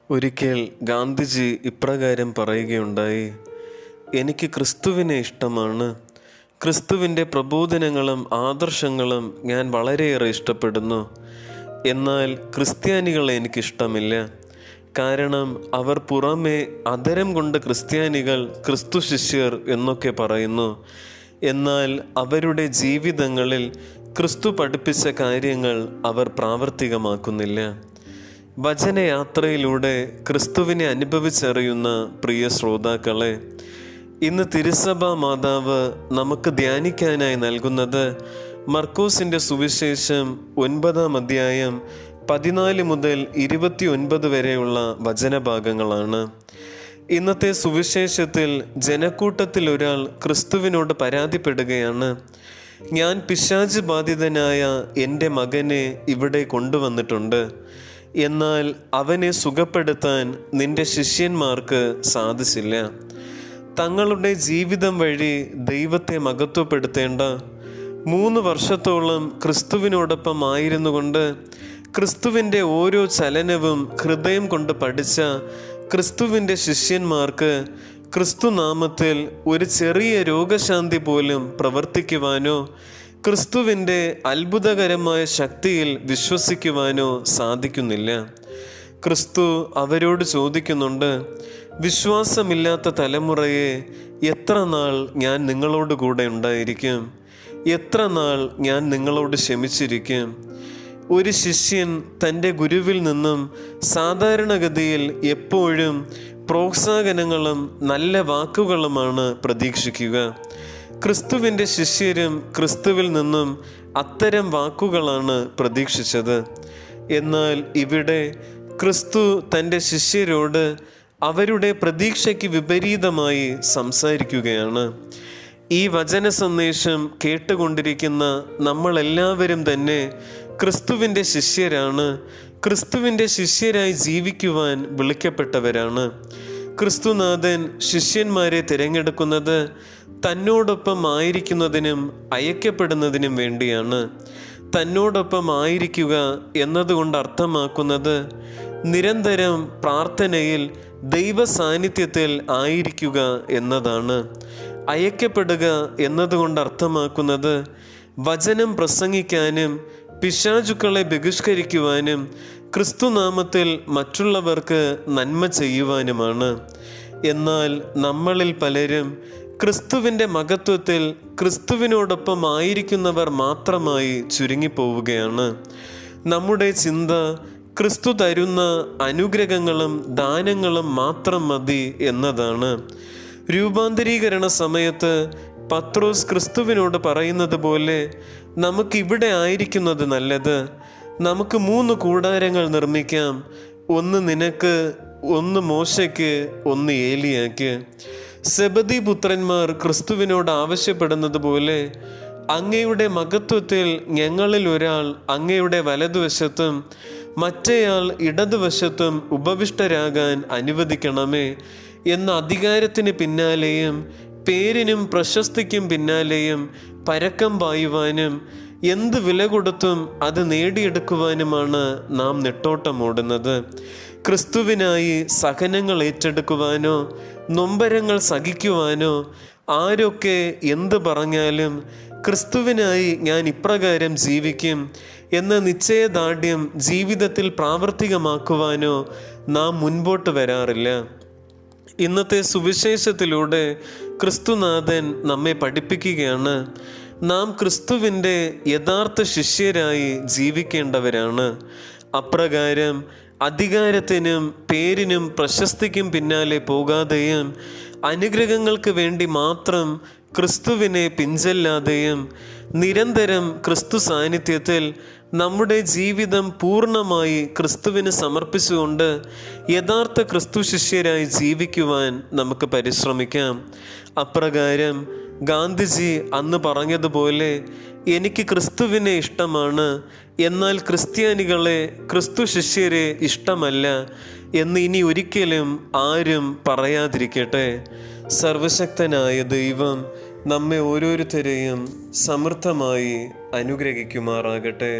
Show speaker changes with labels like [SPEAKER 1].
[SPEAKER 1] ഒരിക്കൽ ഗാന്ധിജി ഇപ്രകാരം പറയുകയുണ്ടായി: എനിക്ക് ക്രിസ്തുവിനെ ഇഷ്ടമാണ്. ക്രിസ്തുവിൻ്റെ പ്രബോധനങ്ങളും ആദർശങ്ങളും ഞാൻ വളരെയേറെ ഇഷ്ടപ്പെടുന്നു. എന്നാൽ ക്രിസ്ത്യാനികളെ എനിക്കിഷ്ടമില്ല. കാരണം അവർ പുറമെ അധരം കൊണ്ട് ക്രിസ്ത്യാനികൾ, ക്രിസ്തു ശിഷ്യർ എന്നൊക്കെ പറയുന്നു. എന്നാൽ അവരുടെ ജീവിതങ്ങളിൽ ക്രിസ്തു പഠിപ്പിച്ച കാര്യങ്ങൾ അവർ പ്രാവർത്തികമാക്കുന്നില്ല. വചനയാത്രയിലൂടെ ക്രിസ്തുവിനെ അനുഭവിച്ചറിയുന്ന പ്രിയ ശ്രോതാക്കളെ, ഇന്ന് തിരുസഭാ മാതാവ് നമുക്ക് ധ്യാനിക്കാനായി നൽകുന്നത് മർക്കോസിൻ്റെ സുവിശേഷം 9-ാം അധ്യായം 14 മുതൽ 29 വരെയുള്ള വചനഭാഗങ്ങളാണ്. ഇന്നത്തെ സുവിശേഷത്തിൽ ജനക്കൂട്ടത്തിൽ ഒരാൾ ക്രിസ്തുവിനോട് പരാതിപ്പെടുകയാണ്: ഞാൻ പിശാച് ബാധിതനായ എൻ്റെ മകനെ ഇവിടെ കൊണ്ടുവന്നിട്ടുണ്ട്. എന്നാൽ അവനെ സുഖപ്പെടുത്താൻ നിന്റെ ശിഷ്യന്മാർക്ക് സാധിച്ചില്ല. തങ്ങളുടെ ജീവിതം വഴി ദൈവത്തെ മഹത്വപ്പെടുത്തേണ്ട 3 വർഷത്തോളം ക്രിസ്തുവിനോടൊപ്പം ആയിരുന്നു കൊണ്ട് ക്രിസ്തുവിൻ്റെ ഓരോ ചലനവും ഹൃദയം കൊണ്ട് പഠിച്ച ക്രിസ്തുവിൻ്റെ ശിഷ്യന്മാർക്ക് ക്രിസ്തുനാമത്തിൽ ഒരു ചെറിയ രോഗശാന്തി പോലും പ്രവർത്തിക്കുവാനോ ക്രിസ്തുവിൻ്റെ അത്ഭുതകരമായ ശക്തിയിൽ വിശ്വസിക്കുവാനോ സാധിക്കുന്നില്ല. ക്രിസ്തു അവരോട് ചോദിക്കുന്നുണ്ട്: വിശ്വാസമില്ലാത്ത തലമുറയെ, എത്ര നാൾ ഞാൻ നിങ്ങളോട് കൂടെ ഉണ്ടായിരിക്കും? എത്ര നാൾ ഞാൻ നിങ്ങളോട് ക്ഷമിച്ചിരിക്കും? ഒരു ശിഷ്യൻ തൻ്റെ ഗുരുവിൽ നിന്നും സാധാരണഗതിയിൽ എപ്പോഴും പ്രോത്സാഹനങ്ങളും നല്ല വാക്കുകളുമാണ് പ്രതീക്ഷിക്കുക. ക്രിസ്തുവിൻ്റെ ശിഷ്യരും ക്രിസ്തുവിൽ നിന്നും അത്തരം വാക്കുകളാണ് പ്രതീക്ഷിച്ചത്. എന്നാൽ ഇവിടെ ക്രിസ്തു തൻ്റെ ശിഷ്യരോട് അവരുടെ പ്രതീക്ഷയ്ക്ക് വിപരീതമായി സംസാരിക്കുകയാണ്. ഈ വചന സന്ദേശം കേട്ടുകൊണ്ടിരിക്കുന്ന നമ്മളെല്ലാവരും തന്നെ ക്രിസ്തുവിൻ്റെ ശിഷ്യരാണ്. ക്രിസ്തുവിൻ്റെ ശിഷ്യരായി ജീവിക്കുവാൻ വിളിക്കപ്പെട്ടവരാണ്. ക്രിസ്തുനാഥൻ ശിഷ്യന്മാരെ തിരഞ്ഞെടുക്കുന്നത് തന്നോടൊപ്പം ആയിരിക്കുന്നതിനും അയക്കപ്പെടുന്നതിനും വേണ്ടിയാണ്. തന്നോടൊപ്പം ആയിരിക്കുക എന്നതുകൊണ്ട് അർത്ഥമാക്കുന്നത് നിരന്തരം പ്രാർത്ഥനയിൽ ദൈവ സാന്നിധ്യത്തിൽ ആയിരിക്കുക എന്നതാണ്. അയക്കപ്പെടുക എന്നതുകൊണ്ട് അർത്ഥമാക്കുന്നത് വചനം പ്രസംഗിക്കാനും പിശാചുക്കളെ ബഹിഷ്കരിക്കുവാനും ക്രിസ്തുനാമത്തിൽ മറ്റുള്ളവർക്ക് നന്മ ചെയ്യുവാനുമാണ്. എന്നാൽ നമ്മളിൽ പലരും ക്രിസ്തുവിൻ്റെ മഹത്വത്തിൽ ക്രിസ്തുവിനോടൊപ്പം ആയിരിക്കുന്നവർ മാത്രമായി ചുരുങ്ങിപ്പോവുകയാണ്. നമ്മുടെ ചിന്ത ക്രിസ്തു തരുന്ന അനുഗ്രഹങ്ങളും ദാനങ്ങളും മാത്രം മതി എന്നതാണ്. രൂപാന്തരീകരണ സമയത്ത് പത്രോസ് ക്രിസ്തുവിനോട് പറയുന്നത് പോലെ നമുക്കിവിടെ ആയിരിക്കുന്നത് നല്ലത്. നമുക്ക് 3 കൂടാരങ്ങൾ നിർമ്മിക്കാം. 1 നിനക്ക്, 1 മോശയ്ക്ക്, 1 ഏലിയാക്ക്. സെബദി പുത്രന്മാർ ക്രിസ്തുവിനോട് ആവശ്യപ്പെടുന്നത് പോലെ അങ്ങയുടെ മഹത്വത്തിൽ ഞങ്ങളിൽ ഒരാൾ അങ്ങയുടെ വലതുവശത്തും മറ്റേയാൾ ഇടതുവശത്തും ഉപവിഷ്ടരാകാൻ അനുവദിക്കണമേ എന്ന അധികാരത്തിന് പിന്നാലെയും പേരിനും പ്രശസ്തിക്കും പിന്നാലെയും പരക്കം പായുവാനും എന്ത് വില കൊടുത്തും അത് നേടിയെടുക്കുവാനുമാണ് നാം നെട്ടോട്ടമോടുന്നത്. ക്രിസ്തുവിനായി സഹനങ്ങൾ ഏറ്റെടുക്കുവാനോ നൊമ്പരങ്ങൾ സഹിക്കുവാനോ ആരൊക്കെ എന്ത് പറഞ്ഞാലും ക്രിസ്തുവിനായി ഞാൻ ഇപ്രകാരം ജീവിക്കും എന്ന നിശ്ചയദാർഢ്യം ജീവിതത്തിൽ പ്രാവർത്തികമാക്കുവാനോ നാം മുൻപോട്ട് വരാറില്ല. ഇന്നത്തെ സുവിശേഷത്തിലൂടെ ക്രിസ്തുനാഥൻ നമ്മെ പഠിപ്പിക്കുകയാണ്: നാം ക്രിസ്തുവിൻ്റെ യഥാർത്ഥ ശിഷ്യരായി ജീവിക്കേണ്ടവരാണ്. അപ്രകാരം അധികാരത്തിനും പേരിനും പ്രശസ്തിക്കും പിന്നാലെ പോകാതെയും അനുഗ്രഹങ്ങൾക്ക് വേണ്ടി മാത്രം ക്രിസ്തുവിനെ പിഞ്ചല്ലാതെയും നിരന്തരം ക്രിസ്തു സാന്നിധ്യത്തിൽ നമ്മുടെ ജീവിതം പൂർണ്ണമായി ക്രിസ്തുവിന് സമർപ്പിച്ചുകൊണ്ട് യഥാർത്ഥ ക്രിസ്തു ശിഷ്യരായി ജീവിക്കുവാൻ നമുക്ക് പരിശ്രമിക്കാം. അപ്രകാരം ഗാന്ധിജി അന്ന് പറഞ്ഞതുപോലെ എനിക്ക് ക്രിസ്തുവിനെ ഇഷ്ടമാണ്, എന്നാൽ ക്രിസ്ത്യാനികളെ, ക്രിസ്തു ശിഷ്യരെ ഇഷ്ടമല്ല എന്ന് ഇനി ഒരിക്കലും ആരും പറയാതിരിക്കട്ടെ. സർവശക്തനായ ദൈവം നമ്മെ ഓരോരുത്തരെയും സമൃദ്ധമായി അനുഗ്രഹിക്കുമാറാകട്ടെ.